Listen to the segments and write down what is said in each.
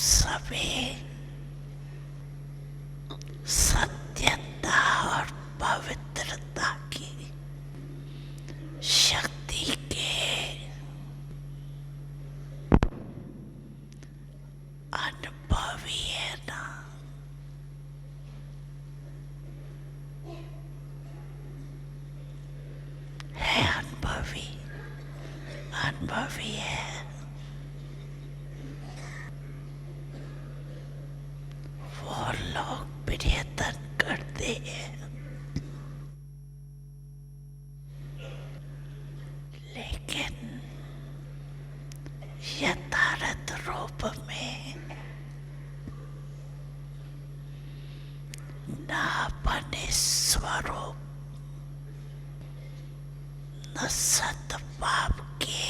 सभी सत्यता और पवित्रता की शक्ति के अनुभवी है ना। है अनुभवी, अनुभवी है। वो लोग प्रयत्न करते हैं लेकिन यथार्थ रूप में न अपने स्वरूप न सद्भाव के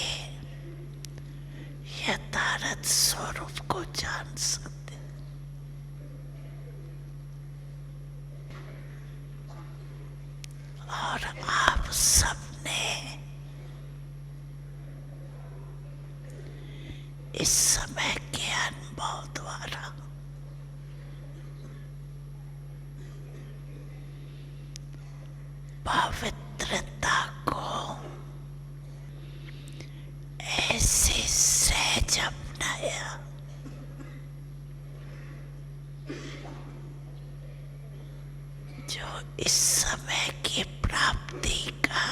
यथार्थ स्वरूप को जान सकते। और आप सबने इस समय के अनुभव द्वारा पवित्रता को ऐसे सहज अपनाया जो इस समय की प्राप्ति का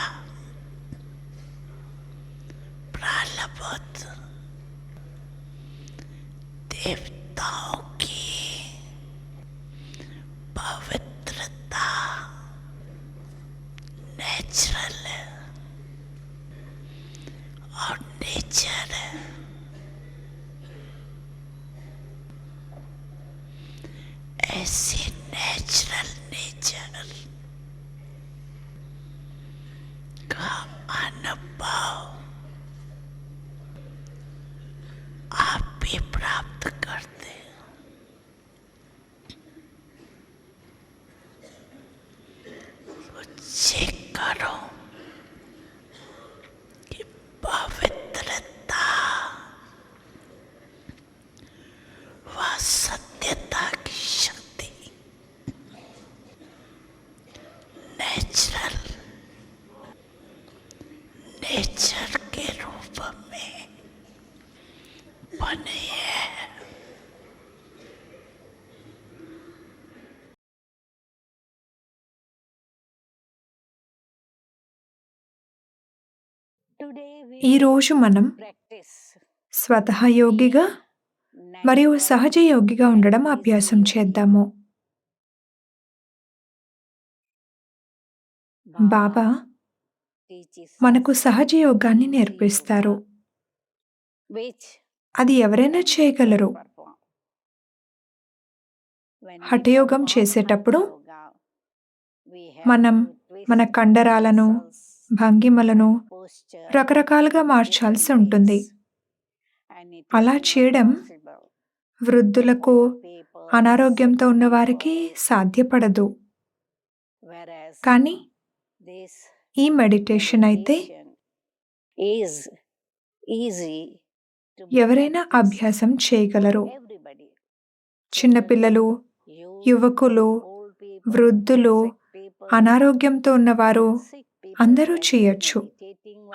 प्रारब्ध देवताओं की पवित्रता नेचुरल और नेचर ऐसे नेचुरल नेचर का अनुभव आप भी प्राप्त करते हैं। तो चेक करो कि पवित्रता व सत्यता की शक्ति नेचुरल नेचर के रूप में बने हैं। ఈరోజు మనం స్వతహా యోగిగా మరియు సహజ యోగిగా ఉండడం అభ్యాసం చేద్దాము. బాబా మనకు సహజ యోగాన్ని నేర్పిస్తారు. అది ఎవరైనా చేయగలరు. హఠయోగం చేసేటప్పుడు మనం మన కండరాలను, భంగిమలను రకరకాలుగా మార్చాల్సి ఉంటుంది. అలా చేయడం వృద్ధులకు, అనారోగ్యంతో ఉన్నవారికి సాధ్యపడదు. కానీ ఈ మెడిటేషన్ అయితే ఎవరైనా అభ్యాసం చేయగలరు. చిన్నపిల్లలు, యువకులు, వృద్ధులు, అనారోగ్యంతో ఉన్నవారు అందరూ చేయొచ్చు.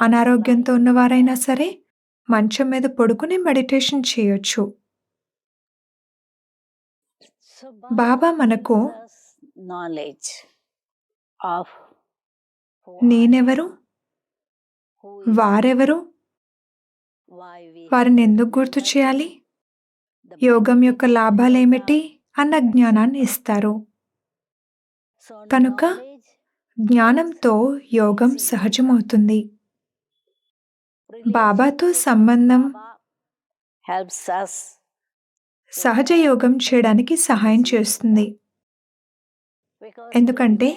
అనారోగ్యంతో ఉన్నవారైనా సరే మంచం మీద పడుకుని మెడిటేషన్ చేయొచ్చు. బాబా మనకు నేనెవరు, వారెవరు, వారిని ఎందుకు గుర్తు చేయాలి, యోగం యొక్క లాభాలేమిటి అన్న జ్ఞానాన్ని ఇస్తారు. కనుక జ్ఞానంతో యోగం సహజమవుతుంది. బాబాతో సంబంధం సహజ యోగం చేయడానికి సహాయం చేస్తుంది. ఎందుకంటే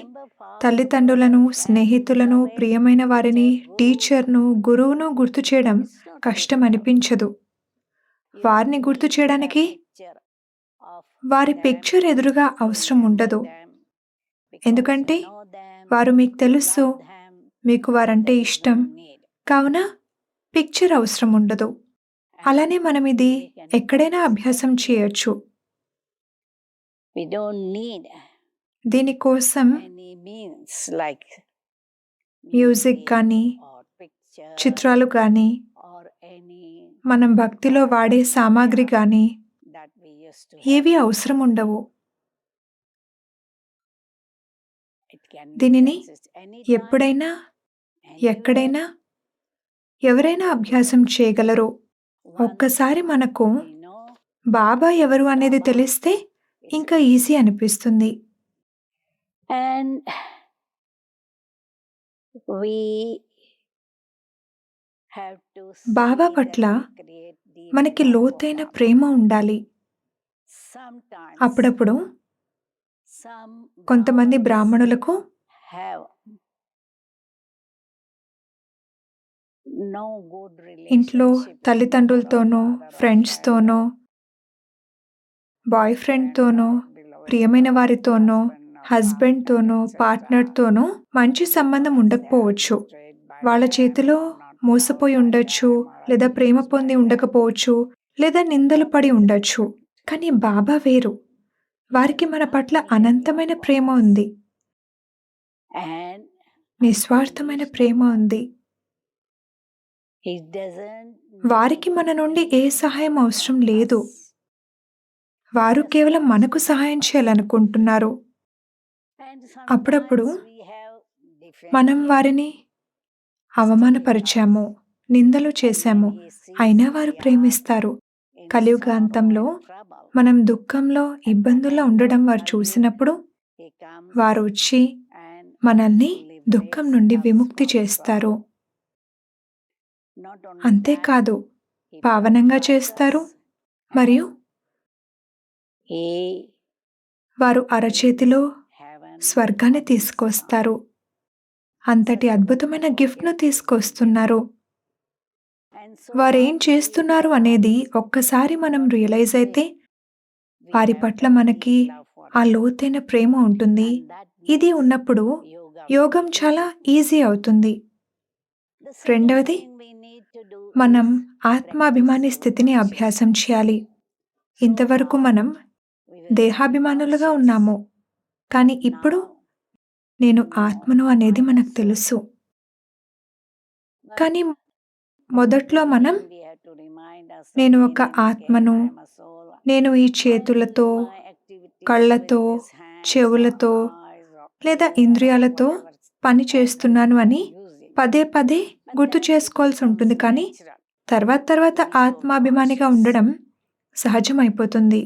తల్లిదండ్రులను, స్నేహితులను, ప్రియమైన వారిని, టీచర్ను, గురువును గుర్తు చేయడం కష్టం అనిపించదు. వారిని గుర్తు చేయడానికి వారి పిక్చర్ ఎదురుగా అవసరం ఉండదు. ఎందుకంటే వారు మీకు తెలుసు, మీకు వారంటే ఇష్టం. కావున పిక్చర్ అవసరం ఉండదు. అలానే మనం ఇది ఎక్కడైనా అభ్యాసం చేయొచ్చు. We don't need దీనికోసం any means like మ్యూజిక్ కానీ, or picture చిత్రాలు కానీ, or any మనం భక్తిలో వాడే సామాగ్రి కానీ that we used to ఏవీ have. అవసరం ఉండవు. It can దీనిని consist anytime, ఎప్పుడైనా, anywhere. ఎక్కడైనా, ఎవరైనా అభ్యాసం చేయగలరు. Once ఒక్కసారి మనకు we know బాబా ఎవరు అనేది తెలిస్తే ఇంకా ఈజీ అనిపిస్తుంది. and we have to Baba see పట్ల that we create deep మనకి love for లోతైన Baba. ప్రేమ ఉండాలి. Sometimes అప్పుడప్పుడు some కొంతమంది Brahmins బ్రాహ్మణులకు have no good ఇంట్లో relationship with తల్లిదండ్రులతోనో, mother or father or ఫ్రెండ్స్తోనో, child బాయ్ or ఫ్రెండ్తోనో, friend or beloved ప్రియమైన spouse, వారితోనో, husband or హస్బెండ్తోనో, partner, etc. పార్ట్నర్తోనో మంచి సంబంధం because they are ఉండకపోవచ్చు. betrayed by వాళ్ళ them చేతిలో or not మోసపోయి loved by ఉండొచ్చు, them or లేదా ప్రేమ abused by పొంది them. ఉండకపోవచ్చు, లేదా నిందలు Baba పడి is ఉండొచ్చు. different. కానీ బాబా వేరు. He వారికి has మన పట్ల unlimited అనంతమైన love for ప్రేమ us ఉంది. and నిస్వార్థమైన Prema unconditional love. ఉంది. He doesn't వారికి need మన నుండి ఏ anything సహాయం more అవసరం from లేదు. us. వారు Just కేవలం wants మనకు to సహాయం help us. చేయాలనుకుంటున్నారు. And అప్పుడప్పుడు sometimes we have మనం defended వారిని him. Still he అవమానపరిచాము, loves. నిందలు And చేశాము, when he sees అయినా వారు we are ప్రేమిస్తారు. in కలియుగాంతంలో sorrow and trouble, మనం దుఃఖంలో, at the ఇబ్బందుల్లో end ఉండడం of వారు our చూసినప్పుడు youth, he comes వారు వచ్చి and మనల్ని దుఃఖం liberates నుండి us విముక్తి from చేస్తారు. sorrow. Not only that, అంతేకాదు he పావనంగా purifies చేస్తారు us మరియు and he వారు brings అరచేతిలో heaven స్వర్గాన్ని on his తీసుకొస్తారు. tongue. అంతటి Such a అద్భుతమైన wonderful గిఫ్ట్‌ను gift is given. తీసుకొస్తున్నారు. And so వారేం once we చేస్తున్నారు అనేది realize ఒక్కసారి మనం what they రియలైజ్ అయితే bring, we వారి have పట్ల that మనకి deep love for ఆ them. లోతైన ప్రేమ ఉంటుంది. And that ఇది makes ఉన్నప్పుడు yoga యోగం very చాలా easy. ఈజీ అవుతుంది. The second రెండవది thing we need to do మనం is ఆత్మాభిమాని practice స్థితిని అభ్యాసం consciousness. చేయాలి. So ఇంతవరకు far, మనం we were దేహాభిమానులుగా unconscious, ఉన్నాము. కానీ but ఇప్పుడు now నేను we know ఆత్మను I అనేది am a మనకు soul. తెలుసు. But కానీ from the మొదట్లో మనం beginning, we have to remind ourselves నేను again ఒక and again, ఆత్మను, I am a soul. నేను ఈ I will చేతులతో, do my activities కళ్ళతో, with these hands or చెవులతో eyes or లేదా ears or ఇంద్రియాలతో whatever పని organs చేస్తున్నాను we అని are using. పదే పదే But గుర్తు then it చేసుకోవాల్సి becomes ఉంటుంది. కానీ natural తర్వాత to be so ఆత్మాభిమానిగా conscious. ఉండడం సహజమైపోతుంది.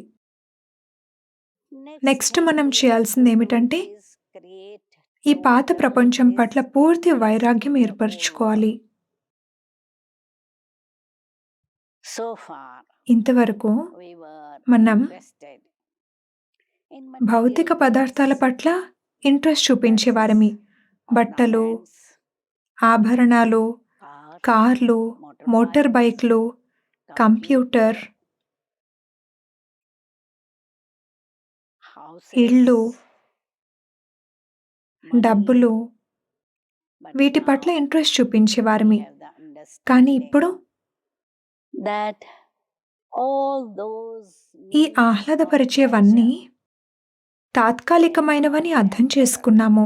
Next నెక్స్ట్ thing మనం we have చేయాల్సింది to do ఏమిటంటే is create ఈ పాత total ప్రపంచం పట్ల పూర్తి disinterest వైరాగ్యం in the whole ఏర్పరచుకోవాలి. world. So far, ఇంతవరకు we were మనం interested in material భౌతిక things, పదార్థాల పట్ల ఇంట్రెస్ట్ that is, చూపించేవారమి. బట్టలు, ornaments, ఆభరణాలు, cars, కార్లు, మోటార్ motorbikes, బైక్లు, కంప్యూటర్, computer, ఇళ్ళు, houses, money. డబ్బులు, But వీటి పట్ల now interest we చూపించేవారమి. have the కానీ understanding ఇప్పుడు that all those ఈ means of ఆహ్లాదపరిచేవన్నీ pleasure తాత్కాలికమైనవని అర్థం చేసుకున్నాము.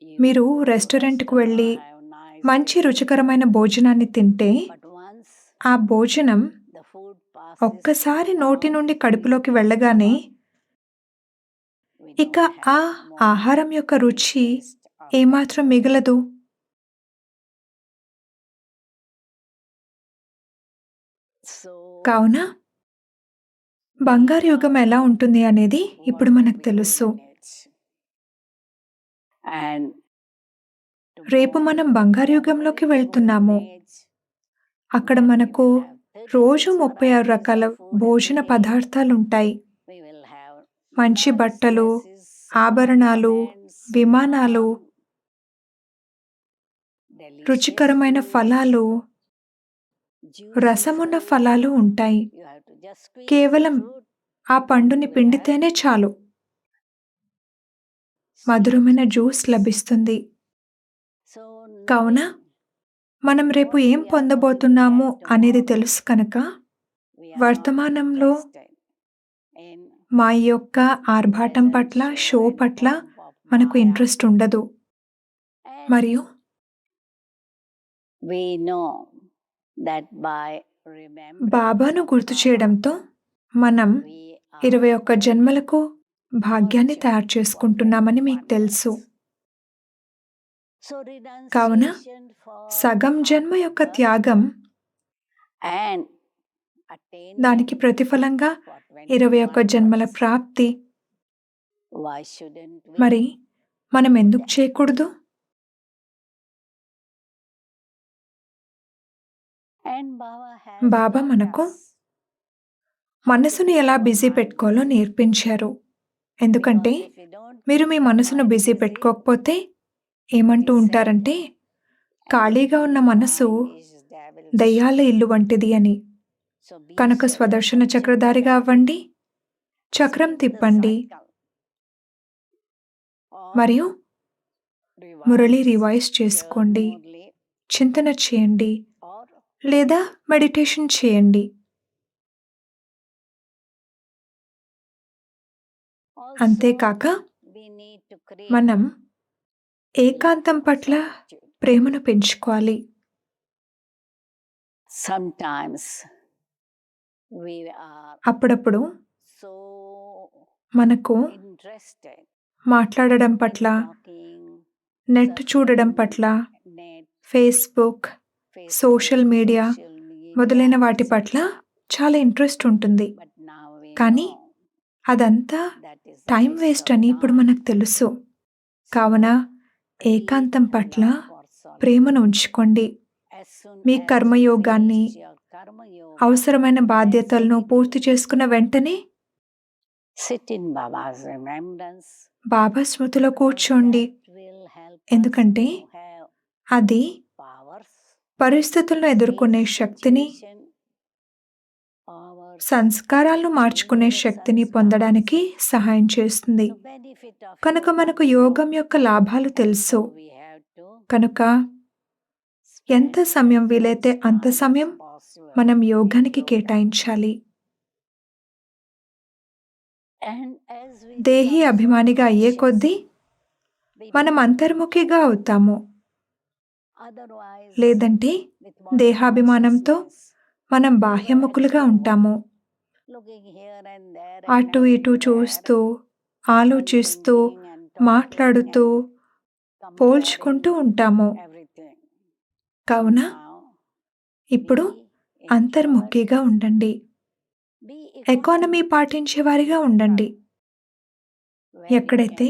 you మీరు go to రెస్టారెంట్‌కు వెళ్ళి restaurant, have nice మంచి food, రుచికరమైన భోజనాన్ని తింటే but once ఆ భోజనం the food passes ఒక్కసారి through నోటి mouth నుండి into కడుపులోకి the వెళ్ళగానే stomach, we ఇక don't ఆ have more ఆహారం యొక్క any రుచి taste of that ఏమాత్రం food. మిగలదు. So కావున we బంగారు యుగం know ఎలా ఉంటుంది అనేది what ఇప్పుడు will మనకు be తెలుసు. golden age. And రేపు tomorrow మనం we బంగారు are యుగంలోకి going to వెళ్తున్నాము. golden age. అక్కడ Then we మనకు will have రోజు 36 36 varieties రకాల of food భోజన every day. పదార్థాలుంటాయి. We will have మంచి nice బట్టలు, dresses, ఆభరణాలు, ornaments, విమానాలు, warm, delicious రుచికరమైన fruits, ఫలాలు, juicy రసమున్న fruits. ఫలాలు ఉంటాయి. You have to just squeeze the కేవలం fruit ఆ and పండుని you will have పిండితేనే చాలు sweet మధురమైన జ్యూస్ juice. లభిస్తుంది. So కావున knowing మనం రేపు ఏం పొందబోతున్నాము అనేది తెలుసు కనుక వర్తమానంలో మా యొక్క ఆర్భాటం పట్ల, షో పట్ల మనకు ఇంట్రెస్ట్ ఉండదు. మరియు బాబాను గుర్తు చేయడంతో మనం 21 జన్మలకు భాగ్యాన్ని తయారు చేసుకుంటున్నామని మీకు తెలుసు. కావున సగం జన్మ యొక్క త్యాగం, దానికి ప్రతిఫలంగా 21 జన్మల ప్రాప్తి. మరి మనం ఎందుకు చేయకూడదు? బాబా మనకు మనసును ఎలా బిజీ పెట్టుకోవాలో నేర్పించారు. ఎందుకంటే మీరు మీ మనసును బిజీ పెట్టుకోకపోతే ఏమంటూ ఉంటారంటే, ఖాళీగా ఉన్న మనసు దయ్యాల ఇల్లు వంటిది అని. కనుక స్వదర్శన చక్రధారిగా అవ్వండి, చక్రం తిప్పండి, మరియు మురళి రివైజ్ చేసుకోండి, చింతన చేయండి లేదా మెడిటేషన్ చేయండి. అంతేకాక మనం ఏకాంతం పట్ల ప్రేమను పెంచుకోవాలి. అప్పుడప్పుడు మనకు మాట్లాడడం పట్ల, నెట్ చూడడం పట్ల, ఫేస్బుక్, సోషల్ మీడియా మొదలైన వాటి పట్ల చాలా ఇంట్రెస్ట్ ఉంటుంది. కానీ అదంతా టైం వేస్ట్ అని ఇప్పుడు మనకు తెలుసు. కావున ఏకాంతం పట్ల ప్రేమను ఉంచుకోండి. మీ కర్మయోగాన్ని, అవసరమైన బాధ్యతలను పూర్తి చేసుకున్న వెంటనే బాబా స్మృతిలో కూర్చోండి. ఎందుకంటే అది పరిస్థితులను ఎదుర్కొనే శక్తిని, సంస్కారాలను మార్చుకునే శక్తిని పొందడానికి సహాయం చేస్తుంది. కనుక మనకు యోగం యొక్క లాభాలు తెలుసు. కనుక ఎంత సమయం వీలైతే అంత సమయం మనం యోగానికి కేటాయించాలి. దేహి అభిమానిగా అయ్యే కొద్దీ మనం అంతర్ముఖిగా అవుతాము. లేదంటే దేహాభిమానంతో మనం బాహ్యముఖులుగా ఉంటాము. అటు ఇటు చూస్తూ, ఆలోచిస్తూ, మాట్లాడుతూ, పోల్చుకుంటూ ఉంటాము. కావున ఇప్పుడు అంతర్ముఖిగా ఉండండి. ఎకానమీ పాటించేవారిగా ఉండండి. ఎక్కడైతే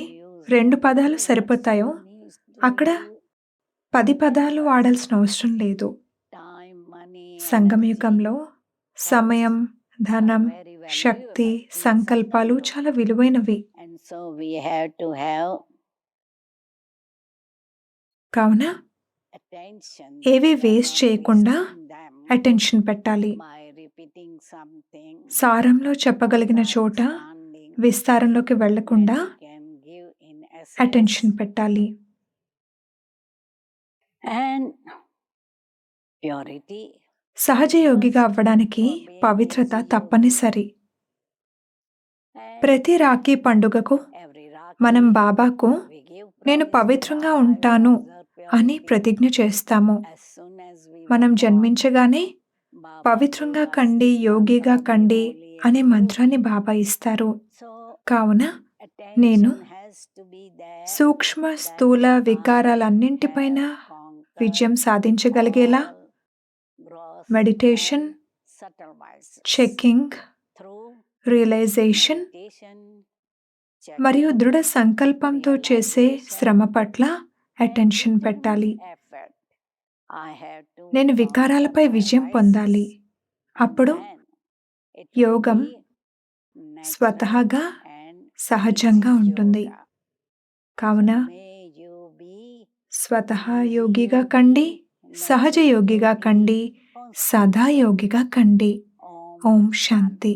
2 పదాలు సరిపోతాయో అక్కడ 10 పదాలు వాడాల్సిన అవసరం లేదు. సంగమయుగంలో సమయం, ధనం, శక్తి, సంకల్పాలు చాలా విలువైనవి. కావున ఏవి వేస్ట్ చేయకుండా అటెన్షన్ పెట్టాలి. సారంలో చెప్పగలిగిన చోట విస్తారంలోకి వెళ్లకుండా అటెన్షన్ పెట్టాలి. సహజ యోగిగా అవ్వడానికి పవిత్రత తప్పనిసరి. ప్రతి రాఖీ పండుగకు మనం బాబాకు నేను పవిత్రంగా ఉంటాను అని ప్రతిజ్ఞ చేస్తాము. మనం జన్మించగానే పవిత్రంగా కండి, యోగిగా కండి అనే మంత్రాన్ని బాబా ఇస్తారు. కావున నేను సూక్ష్మ, స్థూల వికారాలన్నింటిపైన విజయం సాధించగలిగేలా మెడిటేషన్, చెకింగ్, రియలైజేషన్ మరియు దృఢ సంకల్పంతో చేసే శ్రమ పట్ల అటెన్షన్ పెట్టాలి. నేను వికారాలపై విజయం పొందాలి. అప్పుడు యోగం స్వతహాగా సహజంగా ఉంటుంది. కావున స్వతహా యోగిగా కండి, సహజ యోగిగా కండి, సదా యోగిగా కండి. ఓం శాంతి.